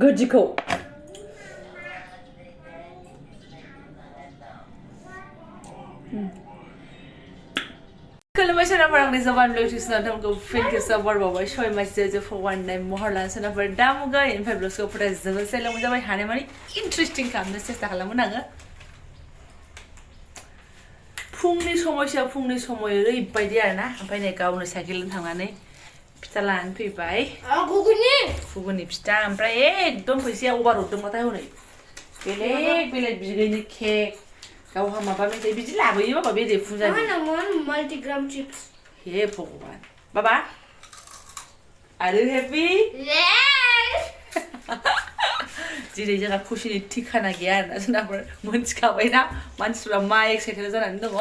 गोजिखौ खुलुमबाय सोनाफोर आंनि जबानब्लग टिउसनाव फिन खेबसेबाव बरबावबाय सय मासजों फवाननाय महर लाना सोनाफोर दा मुगाय ओमफ्राय ब्लग्सखौ फराय जोबोद सायलांबाय जाबाय हानाय माने इन्टारेस्टिं खालामनो सेस्था खालामगोन आङो फुंनि समाय ओरैबायदि आरोना ओमफ्राय नै गावनो साइकेलजों थांनानै फिथा लानानै फैबाय घुगुनि फिथा ओमफ्राय एकदम फैसाया अभार हरदोंबाथाय हनै बेलेग बिगैनि केक गावहा माबा मेथाइ बिदि लाबोयो बाबा बेरे फुजानि multi-gram chips हे भगवान बाबा आर यू हैप्पी दिनै जोंहा खुसिनि ठिकाना गैया आरोना जोंनाफोर मोनथिखाबायना मानसिफ्रा मा एक्साइटेड जानानै दङ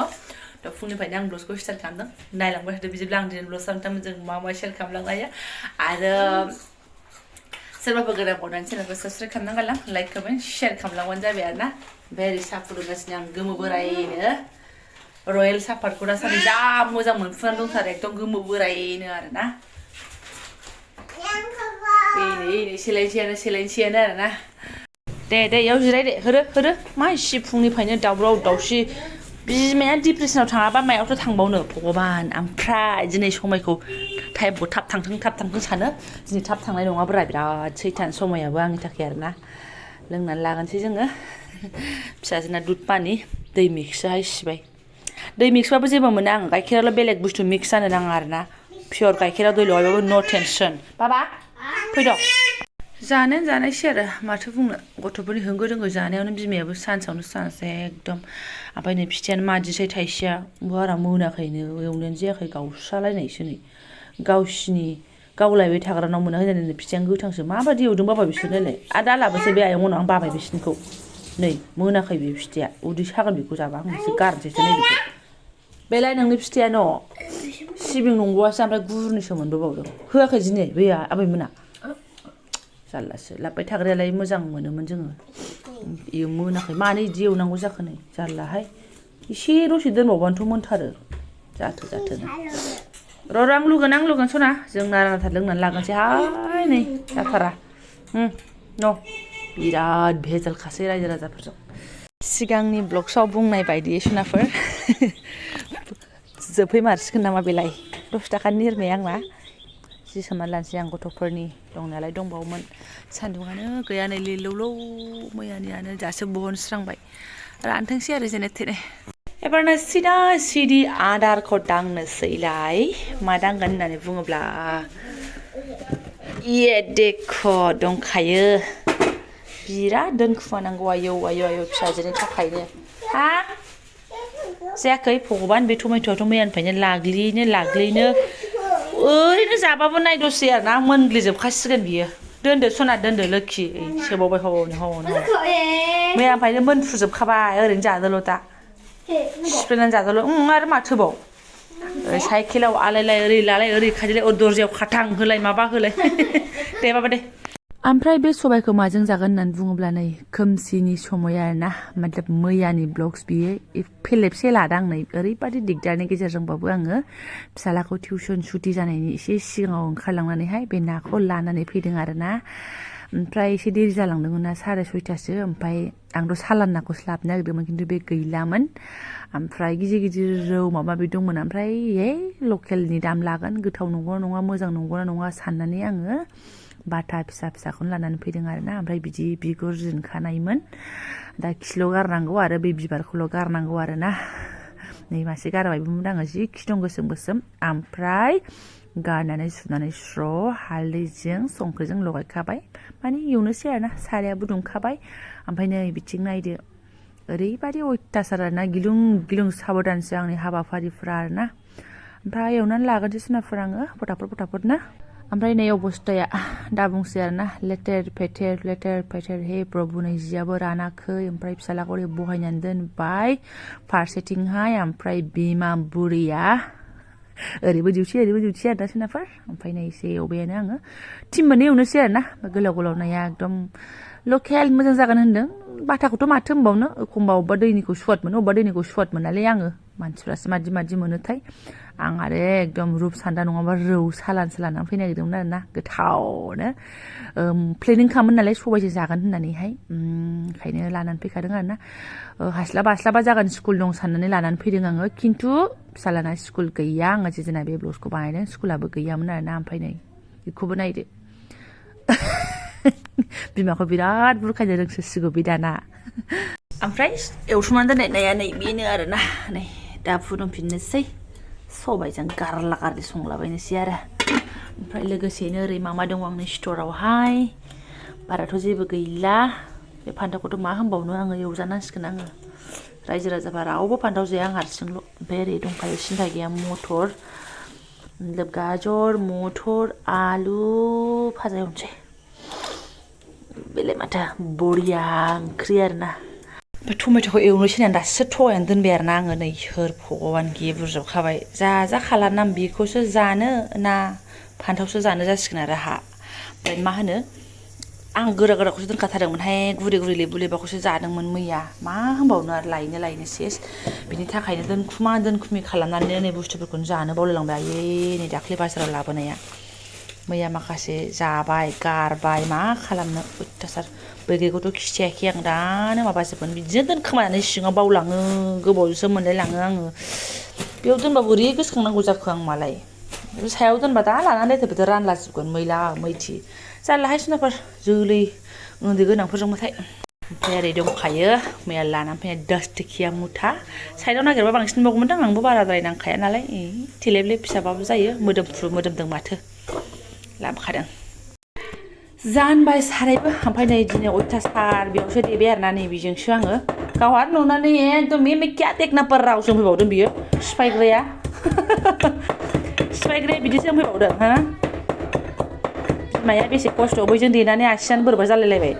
दा फुंनिफ्रायनो आं ब्लगखौ स्टार्ट खालामदों नायलांबाय थादो बिदिब्ला आं दिनै ब्लग सानथाम जों मा शेयार खालामलांनो हायो आरो सोरबाफोर गोदान बावनानै चेनेलखौ साबस्क्राइब खालामनानै गालां लाइक कमेन्ट शेयार खालामलांबानो जाबाय आरोना भेरि साहा फुदुंगासिनो आं गोमो बोरायनो रयेल सापातखौ दासान्दि जा मोजां मोनफुनानै दंथारो एकदम गोमो बोरायनो आरोना नै सेलायनोसैयानो आरोना दे इयाव जिराय दे होरो मा इसे फुंनिफ्रायनो दावराव दावसि बिमाया डिप्रेसनाव थाङाबा मायावथ' थांबावनो भगबान ओमफ्राय दिनै समायखौ टाइमखौ थाब थांथों सानो दिनै थाब थांनाय नङाब्रा बिराद सैथान समायाबो आंनि थाखाय आरोना लोंनानै लागोनसै जोङो फिसाजोना दुध पानि दै मिक्सआहाय सिबाय दै मिक्सबाबो जेबो मोना आं गाइखेराल' बेलेग बुस्थु मिक्स जानो नाङा आरोना पियर गाइखेराव दै लगायबाबो नो टेनसन बाबा फैद' जानायसै आरो माथो बुंनो गथ'फोरनि होंगो दोंगो जानायावनो बिमायाबो सान्सावनो सान्स एकदम ओमफ्राय नै फिथायानो मादिसै थाइसेया बारा मोनाखैनो एवनायानो जायाखै गावस्रालायनायसो नै गावलायबाय थाग्रानाव मोना होननानै फिथायानो गोथांसो माबादि एवदों बाबा बिसोरनोलाय आरो दा लाबोसै बे आयं उनाव आं बाबाय बिसोरनिखौ नै मोनाखै बे फिथाया उदै सागोन बेखौ जाबा आं एसे गारनोसैसो नै बेखौ बेलाय नोंनि फिथाया न' सिबिं नंबावासो ओमफ्राय गुरनिसो मोनबोबावदों होआखै दिनै बैया आबैमोना जारलासो लाबोबाय थाग्रायालाय मोजां मोनोमोन जोङो इयो मोनाखै मानो इदि एवनांगौ जाखो नै जारलाहाय एसे दसे दोनबावबानोथ' मोनथारो जाथोनो र' आं लुगोन सना जों नारा नाथा लोंनानै लागोनसै हाय नै जाथारा न' बिराद भेजालखासै रायजो राजाफोरजों सिगांनि ब्लग्सआव बुंनाय बायदि सनाफोर जोबफैमारसिगोन नामा बेलाय 10 थाखानि निरमाय आंना जि सोमनानै लानोसै आं गथ'फोरनि दंनायालाय दंबावोमोन सान्दुङानो गैया नै लिलौलौ मैयानियानो दासो बहनस्रांबाय रानथोंसै आरो जेने थेने एबारनो सिदा आदारखौ दांनोसैलाय मा दांगोन होननानै बुङोब्ला देख' दंखायो बिराद दोनखुमानांगौ आयौ फिसाजोनि थाखायनो हा जायाखै भगबान बे टमेट'आथ' मैयानिफ्रायनो लाग्लिनो ओरैनो जाबाबो नायदसै आरोना मोनग्लिजोबखासिगोन बियो दोनदो सना दोनदो लोखि सोबावबाय हनै मैयानिफ्रायनो मोनफ्रुजोबखाबाय ओरैनो जादोल' दा सिफ्लेनानै जादोल' आरो माथोबाव साइकेलाव आलायलाय ओरै लालाय ओरै खायलाय दरजायाव खाथां होलाय माबा होलाय दे बाबा दे ओमफ्राय बे सबायखौ माजों जागोन होननानै बुङोब्ला नै खोमसिनि समय आरोना मतलब मैयानि ब्लग्स बियो फेलेबसे लादां नै ओरैबादि दिगदारनि गेजेरजोंबाबो आङो फिसालाखौ टिउसन सुटि जानायनि एसे सिगाङाव ओंखारलांनानैहाय बे नाखौ लानानै फैदों आरोना ओमफ्राय एसे देरि जालांदोंमोन ना 6:30 ओमफ्राय आंथ' सालान नाखौसो लाबोनो नागिरदोंमोन खिन्थु बे गैलामोन ओमफ्राय गिदिर रौ माबा माबि दंमोन ओमफ्राय लकेलनि दाम लागोन गोथाव नंगौना नङा मोजां नंगौना नङा साननानै आङो बाथा फिसाखौनो लानानै फैदों आरोना ओमफ्राय बिदि बिगुर जिनखानायमोन दा खिल' गारनांगौ आरो बे बिबारखौल' गारनांगौ आरोना नै मासे गारबायबोमोन आङो जि खि दं गोसोम ओमफ्राय गारनानै सुनानै स्र' हालदैजों संख्रिजों लगायखाबाय माने एवनोसै आरोना सारायाबो दुंखाबाय ओमफ्राय नै बिथिं नायदो ओरैबादि अयथासार आरोना गिलुं साबधानसो आंनि हाबाफारिफ्रा आरोना ओमफ्राय एवनानै लागोनसै सुनाफोर आङो फटाफटनो ओमफ्राय नै अबस्थाया दा बुंसै आरोना लेथेर फेथेर हे प्रभु नै जियाबो रानाखै ओमफ्राय फिसालाखौ ओरै बहायनानै दोनबाय फारसेथिंहाय ओमफ्राय बिमा बुरैया ओरैबो डिउटि आरोना सोनाफोर ओमफ्राय नै एसे एवबायानो आङो टिम एवनोसै आरोना गोलाव नाया एकदम लकेल मोजां जागोन होनदों बाथाखौथ' माथो होनबावनो एखमबा अबेबा दैनिखौ सुवाद मोनो अबेबा दैनिखौ सुवाद मोनालै आङो मानसिफ्रासो मादि मोनोथाय आं आरो एकदम रुप सान्दा नङाबा रौ सालानसो लानानै फैनो नागिरदोंमोन आरोना गोथावनो प्लेनिं खालामोन नालाय सबायजों जागोन होननानैहाय ओंखायनो लानानै फैखादों आरोना हास्लाबा जागोन स्कुल दं साननानै लानानै फैदों आङो खिन्थु फिसालाना स्कुल गैया आङो जेजना बे ब्लग्सखौ बानायदों स्कुलाबो गैयामोन आरोना ओमफ्राय नै बेखौबो नायदो बिमाखौ बिराद बुरखायनो रोंसोसिगौ बे दाना ओमफ्राय एवथुमनानै दोननाय नाया नै बेनो आरोना नै दा फुदुंफिननोसै सबायजों गारला गारलि संलाबायनोसै आरो ओमफ्राय लोगोसेनो ओरै मा दङ आंनि स्टरावहाय बाराथ' जेबो गैला बे फान्थावखौथ' मा होनबावनो आङो एवजानांसिगोन आङो रायजो राजाबा रावबो फान्थाव जाया आं हारसिंल' ओमफ्राय ओरै दंखायो सिन्था गैया मटर गाजर मटर आलु भाजा एवनोसै बेलाय माथो बरिया ओंख्रि आरोना ओमफ्राय टमेट'खौ एवनोसै होननानै दासो थगायनानै दोनबाय आरोना आङो नै सोर भगबान गेब्रुजोबखाबाय जाजाखालाना बेखौसो जानो ना फान्थावसो जानो जासिगोन आरो हा ओमफ्राय मा होनो आं गोराखौसो दोनखाथारदोंमोनहाय गुरै लेबु लेबाखौसो जादोंमोन मैया मा होनबावनो आरो लायनो सेस बिनि थाखायनो दोनखुमा खालामनानै नै बुस्थुफोरखौनो जानो बावलायलांबाय आयै नै दाख्लि बाजाराव लाबोनाया मैया माखासे जाबाय गारबाय मा खालामनो अयथासार बैगैखौथ' खिथायाखै आं दानो माबाजोबगोन बिदिनो दोनखोमानानै सिङाव बावलाङो गोबावजोंसो मोनलायलाङो आङो बेयाव दोनबा बोरै गोसोखांनांगौ जाखो आं मालाय सायाव दोनबा दा लानानै लेथेर रानलाजोबगोन मैला मैथि जारलाहाय सुनाफोर जोलै उन्दै गोनांफोरजोंबाथाय ओमफ्राय ओरै दंखायो मैया लानानै फैनाय 10 टिकिया मुथा साइडआव नागिरबा बांसिन बावगौमोनदां आंबो बाराद्राय नांखाया नालाय थेलेबलेब फिसाबाबो जायो मोदोमदों माथो लाबोखादों जानबाय सारायबो ओमफ्राय नै दिनै अयथासार बेयावसो देबाय आरोना नै बेजोंसो आङो गावहा नुनानै एकदम मे क्या टेकनाफोर रावजों फैबावदों बियो सिफायग्राया बिदिसो फैबावदों हा बिमाया बेसे खस्थ' बैजों देनानै आसियानो बोरैबा जालायलायबाय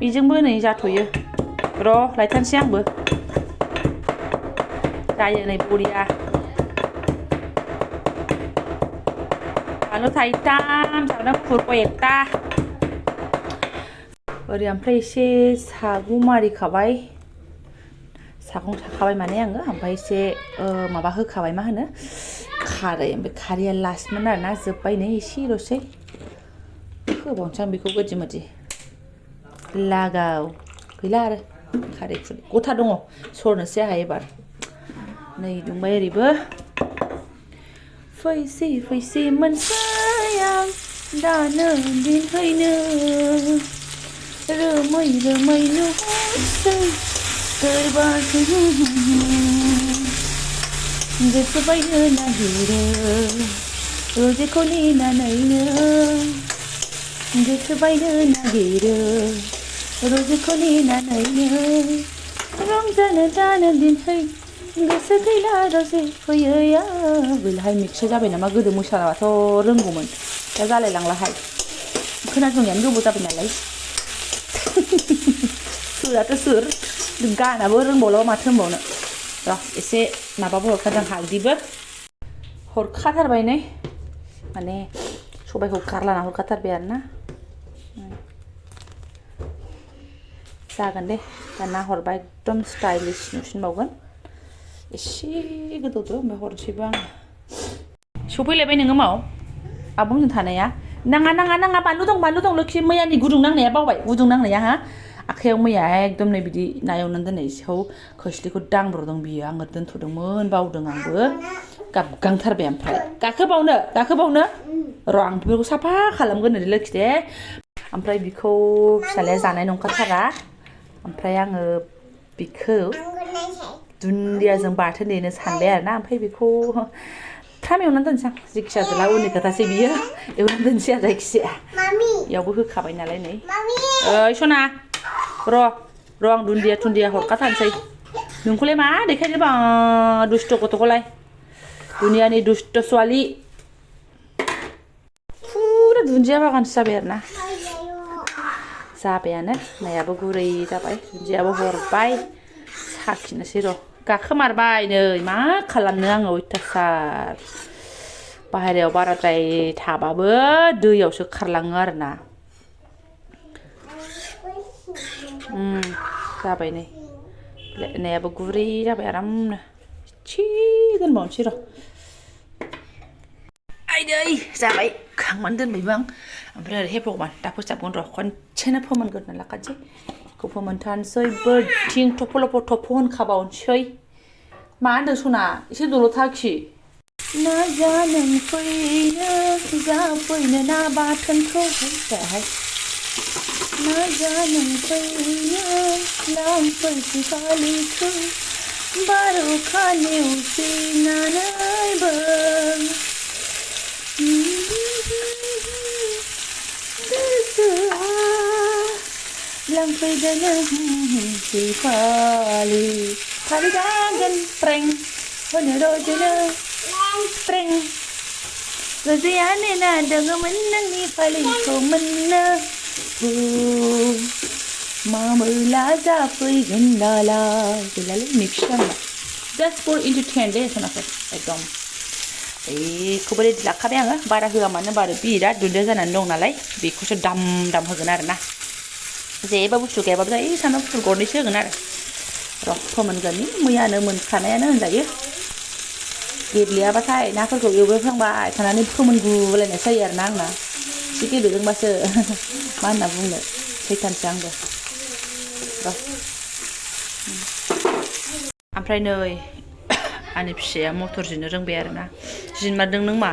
बेजोंबो नै जाथ'यो र' लायथारसै आंबो जायो नै बरिया बानलु थाइथाम सामब्राम गुफुर एकथा ओरै ओमफ्राय एसे सागं मारिखाबाय सागं साखाबाय माने आङो ओमफ्राय एसे माबा होखाबाय मा होनो खारै ओमफ्राय खारैया लास्टमोन आरोना जोब्बाय नै एसेल'सै होबावनोसै आं बेखौ गोदि मोदि लागाव गैला आरो खारै गथा दङ सरनोसै आंहा एबार नै दुंबाय ओरैबो फैसै मोनसै आं दानो दिनहैनो रोमै नुहरसै सोरबासो गोसोबायनो नागिरो रोजेखौ नेनानैनो गोसोबायनो नागिरो रोजेखौ नेनानैनो रंजानो दानो दिनहै गोसो गैला रजे फैयो गैलाहाय मिक्सआव जाबाय नामा गोदो मोसाबाथ' रोंगौमोन दा जालायलांलाहाय खोनासंनायानो गोबाव जाबाय नालाय सोराथ' सोर गानाबो रोंबावला माथो होनबावनो र' एसे माबाबो हरखादों हालदैबो हरखाथारबाय नै माने सबायखौ गारलाना हरखाथारबाय आरोना जागोन दे दाना हरबा एकदम स्टाइलिश नुसिनबावगोन एसे गोदौदो ओमफ्राय हरनोसैबो आङो सफैलायबाय नोङो माव आब'मोनजों थानाया नाङा बानलु दं लोखि मैयानि गुदुं नांनाया बावबाय गुदुं नांनाया हा आखाइयाव मैया एकदम नै बिदि ना एवनानै दोननायखौ खोस्लिखौ दांब्रदों बियो आङो दोनथ'दोंमोन बावदों आंबो गाबगांथारबाय ओमफ्राय गाखोबावनो र' आं बेफोरखौ साफा खालामगोन ओरै लोखि दे ओमफ्राय बिखौ फिसालाया जानाय नंखाथारा ओमफ्राय आङो बिखौ दुन्दियाजों बाथोन देनो सानबाय आरोना ओमफ्राय बेखौ फ्राम एवनानै दोनसै आं जेखि जादोला उननि खोथासै बियो एवनानै दोनसै आरो जायखिजाया बेयावबो होखाबाय नालाय नै ओइ सना र' आं दुन्दिया हरखाथारसै नोंखौलाय मा देखायनो बा दुस्ट' गथ'खौलाय दुनियानि दुस्ट' सवालि फुरा दुन्दिया बागानसो जाबाय आरोना जाबायानो नायाबो गुरै जाबाय दुन्दियाबो हरबाय साखिनोसै र' गाखोमारबाय नै मा खालामनो आङो अयथासार बाहेरायाव बाराद्राय थाबाबो दैयावसो खारलाङो आरोना जाबाय नै नायाबो गुरै जाबाय आरामनो दोनबावनोसै र' आइदै जाबाय खांनानै दोनबायबो आं ओमफ्राय ओरै हेफागमान दा फोसाबगोन र' खनसेनो फोमोनग्रोना लाखानोसै बेखौ फोमोनथारनोसै बोथिं थफ' लफ' थफ' होनखाबावनोसै मा होनदों सना एसे दलद थाखि ना जानो फैनो जाफैनो ना बाथोनखौ जाहाय ना जानो फैनो लांफैसै फालिखौ बार'खा नेवसिनानैबो गोसोआ लांफैदोनो फालि फालि जागोन ट्रें होनो रजनो ट्रें गोजोयानो नांदोंमोन नोंनि फालिखौ मोननो मामोला जाफैगोन दालाय गैलालै मिक्स जानो just for entertain दे सनाफोर एकदम बेखौबो रेडि लाखाबाय आङो बारा होआ मानो बारा बिराद दुन्दिया जानानै दं नालाय बेखौसो दाम दाम होगोन आरो ना जेबो बुस्थु गैयाबाबो जायो सामब्राम गुफुर गरनैसो होगोन आरो र' फोमोनगोन मैयानो मोनखानायानो होनजायो गेब्लेयाबाथाय नाफोरखौ एवफ्रांबाय थानानै फोमोनगुलायनाय जायो आरो ना आंना एसे गेब्लेदोंबासो मा होनना बुंनो सैथानसो आंबो र' ओमफ्राय नै आंनि फिसाया मटर जिनो रोंबाय आरो ना जिनमारदों नों मा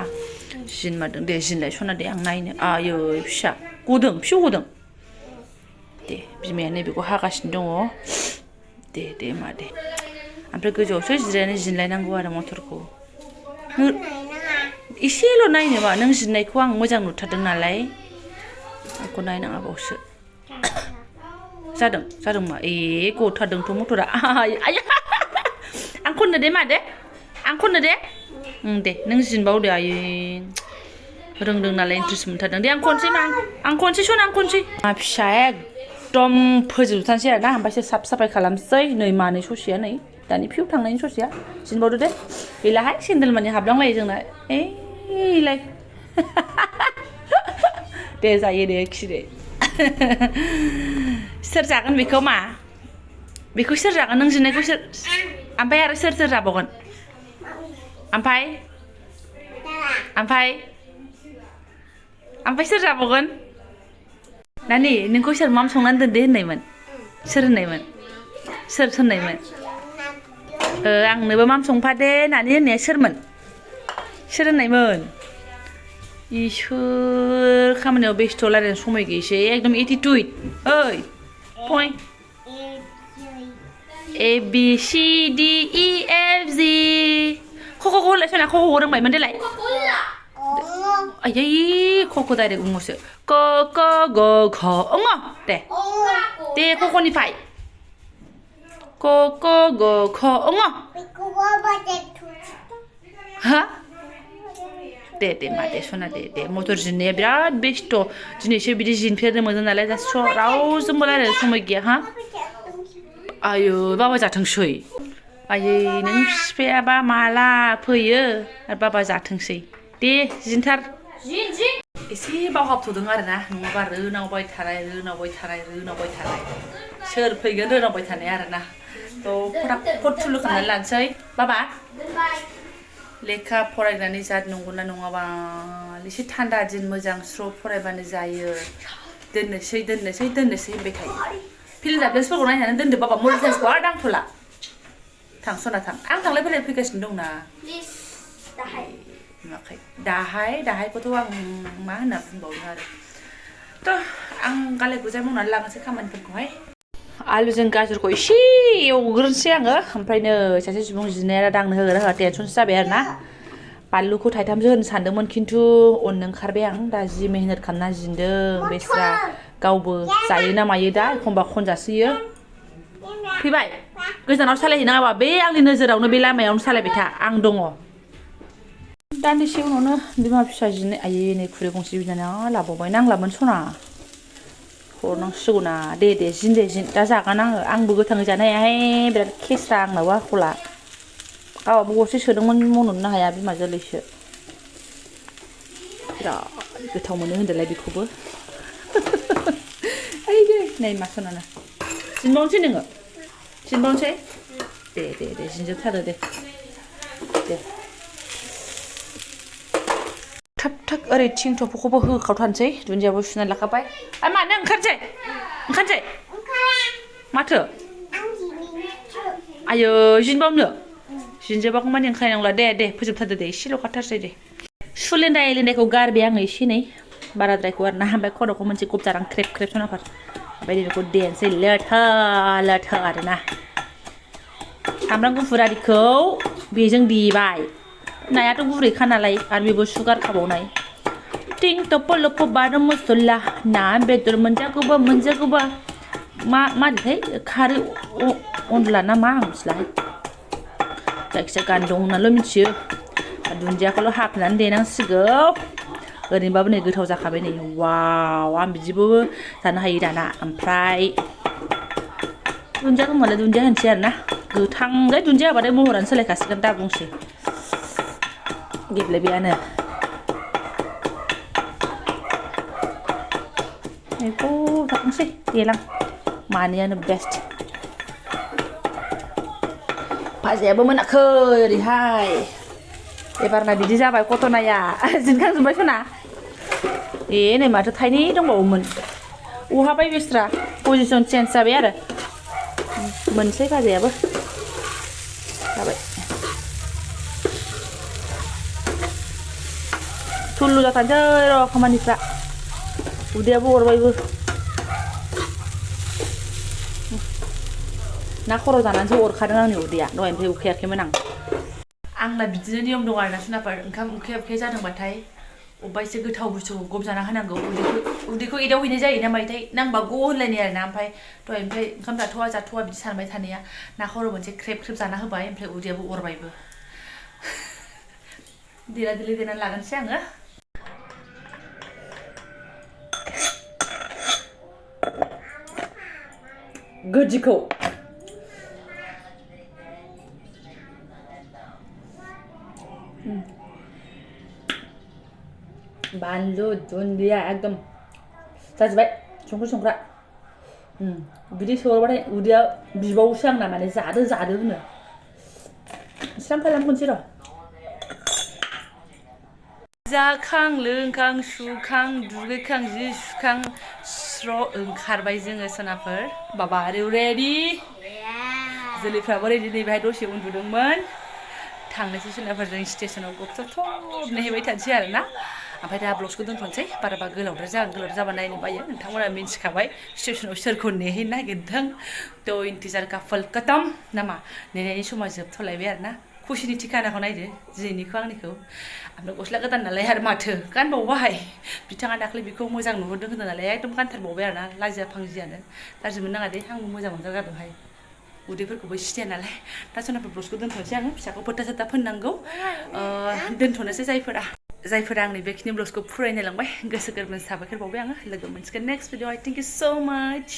जिनमारदों दे जिनलाय सना दे आं नायनो आयै फिसा गदों फिसौ गदों दे बिमाया नैबेखौ हागासिनो दङ दे मा दे ओमफ्राय गोजौआवसो जिरायनानै जिनलायनांगौ आरो मटरखौ एसेल' नायनो मा नों जिननायखौ आं मोजां नुथारदों नालाय आंखौ नायनाङाबावसो जादों मा गथारदोंथ' मटरा आया आं खननो दे मा दे आं खननो दे दे नों जिनबावदो आयै रोंदों नालाय इन्ट्रेस्ट मोनथारदों दे आं खनसै मा आं खनसै सना आं खनसै मा फिसा एकदम फोजोबथारसै आरो ना ओमफ्रायसो साफ साफाय खालामसै नै मानै ससेया नै दानि फिउ थांनायनि ससेया जिनबावदो दे गैलाहाय सेन्देल मानि हाबलांलायो जोंना एलाय दे जायो दे खिदे सोर जागोन बेखौ मा बेखौ सोर जागोन नों जिननायखौ सोर ओमफ्राय आरो सोर जाबावगोन ओमफ्राय सोर जाबावगोन नानि नोंखौ सोर माम संनानै दोनदे होननायमोन सोर होननायमोन सोर होननायमोन आंनोबो माम संफादे होननानै होननाया सोरमोन सोर होननायमोन इसोर खामानियाव बेस्थ' रायलायनो समाय गैयैसै एकदम एटिटुड ओइ पय A B C D E F G ख'ख'खौ होनलाय सना ख'ख'खौ रोंबायमोन देलाय आयै ख'खौ डाइरेक्ट उङावसो क ख ग घ ङ दे ख'ख'निफ्राय क ख ग घ ङ हा दे मा दे सना दे मटर जिननाया बिराद बेस्थ' दिनैसो बिदि जिनफेरनो मोनो नालाय दा रावजोंबो रायलायनो समाय गैया हा आयै बाबा जाथोंसै आयै नों बिफायाबा माला फैयो आरो बाबा जाथोंसै दे जिनथार एसे बावहाबथ'दों आरो ना नङाबा रोनावबाय थानाय सोर फैगोन रोनावबाय थानाय आरो ना थ' फटाफट थुलु खालामनानै लानोसै बाबा लेखा फरायनानै जाद नंगौना नङाबा एसे थान्दा दिन मोजां स्र' फरायबानो जायो दोननोसै होनबाय थायो फिल्म जाबलेसफोरखौ नायनानै दोनदो बाबा मनिटाइजखौ आरो दांथ'ला थां सना थां आं थांलाय फैलाय फैगासिनो दंना दाहायखौथ' आं मा होनना बुंबावनो आरो थ' आं गाले गुजाय मावनानै लानोसै खामानिफोरखौहाय आलुजों गाजरखौ एसे एवग्रोनोसै आङो ओमफ्रायनो सासे सुबुं जिनाया दांनो होग्रा होआ टेनसनसो जाबाय आरो ना बानलुखौ थाइथामसो होनो सानदोंमोन खिन्थु अननो ओंखारबाय आं दा जि मेहनत खालामना जिन्दों बेस्रा गावबो जायो ना मायो दा एखमबा खनजासोयो फैबाय गोजानाव सालायहैनाङाबा बे आंनि नोजोरावनो बे लामायावनो सालायबाय था आं दङ दान्दिसे उनावनो बिमा फिसा जिनो आयै नै खुरै गंसे बिनानै लाबावबाय नांलामोन सना हरनांसिगौ ना दे जिन दा जागोन आंबो गोथाङै जानो हायाहाय बिराद केस्रा आंनाबो आखला गावहाबो गरसे सोदोंमोन मन'नो हाया बिमा जोलैसो बिराद गोथाव मोनो होनदोलाय बेखौबो आयै नै मा सनाना जिनबावनोसै नोङो जिनबावनोसै दे जिनजोबथारो दे दे थाब थाब ओरै थिं थफखौबो होखावथारनोसै दुन्दियाबो सुनानै लाखाबाय आइ मानो ओंखारनोसै माथो आयो जिनबावनो जिनजोबागौ मानि ओंखारनाय नंला दे फोजोबथारदो दे एसेल' खाथारसै दे सुलेन्दायखौ गारबाय आङो एसे नै बाराद्रायखौ आरो ना ओमफ्राय खर'खौ मोनसे गबजारां ख्रेब ख्रेब सनाफोर ओमफ्राय बेखौ देनोसै लोथो आरो ना सामब्राम गुफुर आरिखौ बेजों देबाय नायाथ' गुरैखा नालाय आरो बेबो सुगार खाबावनाय टिं टप लप बार मसला ना बेदर मोनजागौबा मारैथाय खारै अनला ना मा आं मिथिलाहाय जायखिजाया गान दं होननानैल' मिथियो दुन्दियाखौल' हाफ्लेनानै देनांसिगौ ओरैनोबाबो नै गोथाव जाखाबाय नै वाव आं बिदिबो जानो हायो दाना ओमफ्राय दुन्दिया दंबालाय दुन्दिया होनसै आरो ना गोथांलाय दुन्दिया होबाथाय महरानो सोलायखासिगोन दा बुंसै गेब्लेबायानो बेखौ जाथोंसै देलां मानैयानो बेस्ट भाजायाबो मोनाखै ओरैहाय एबारना बिदि जाबाय कटनाया जिनखांजोब्बाय सना नै माथो थाइनै दंबावोमोन अहाबाय बेस्रा पजिसन चेन्ज जाबाय आरो मोनसै भाजायाबो जाबाय थुल्लु जाथारसै र' खामानिफ्रा उदैयाबो अरबायबो ना खर' जानानैसो अरखादों आंनि उदैया दहायनिफ्राय उखैयाखैमोन आंना बिदिनो नियम दं आरोना सुनाफोर ओंखाम उखैया जादोंबाथाय अबेबा एसे गोथाव बुस्थुखौ गबजाना होनांगौ उदैखौ एदावहैनाय जायोना मायोथाय नांबा ग' होनलायनाय आरोना ओमफ्राय दहायनिफ्राय ओंखाम जाथ'वा बिदि सानबाय थानाया ना खर' मोनसे ख्रेब जाना होबाय ओमफ्राय उदैयाबो अरबायबो देला देलि देनानै लागोनसै आङो गोदिखौ बानलु दुन्दिया एकदम जाजोब्बाय संख्रा बिदि सौरबाथाय उदैया बिबावोसो आंना माने जादो होनो स्रां खनसै र' जाखां लोंखां सुखां दुगैखां जि सुखां स्र' ओंखारबाय जोङो सनाफोर बाबा रेडि जोलैफ्राबो रेडि नै बेहाय दसे उन्दुदोंमोन थांनोसै सोनाफोरजों स्टेसनाव गबथब नेहैबाय थानोसै आरो ना ओमफ्राय दा ब्लग्सखौ दोनथ'नोसै बाराबा गोलावद्राय जाबा नायनो बायो नोंथांमोना मिन्थिखाबाय स्टेसनाव सोरखौ नेहैनो नागिरदों थ' इन्टिजार काफल खतम नामा नेनायनि समा जोबथ'लायबाय आरो ना खुसिनि ठिकानाखौ नायदो दिनैनिखौ आंनिखौ ओमफ्राय गस्ला गोदान नालाय आरो माथो गानबावबाय बिथाङा दाख्लै बेखौ मोजां नुहुरदों होनदों नालाय एकदम गानथारबावबाय आरो ना लाजिया फांजियानो गाज्रि मोननाङा दे आंबो मोजां मोनगारगारदोंहाय उदैफोरखौबो सिथिया नालाय दा सोनाफोर ब्लग्सखौ दोनथ'नोसै आङो फिसाखौ फोथा फोननांगौ दोनथ'नोसै जायफोरा आंनि बेखिनि ब्लग्सखौ फरायनो लांबाय गोसो गोरबोनि साबायखर बावबाय आङो लोगो मोनसिगोन नेक्स्ट भिडिअ' थेंक इउ सो माच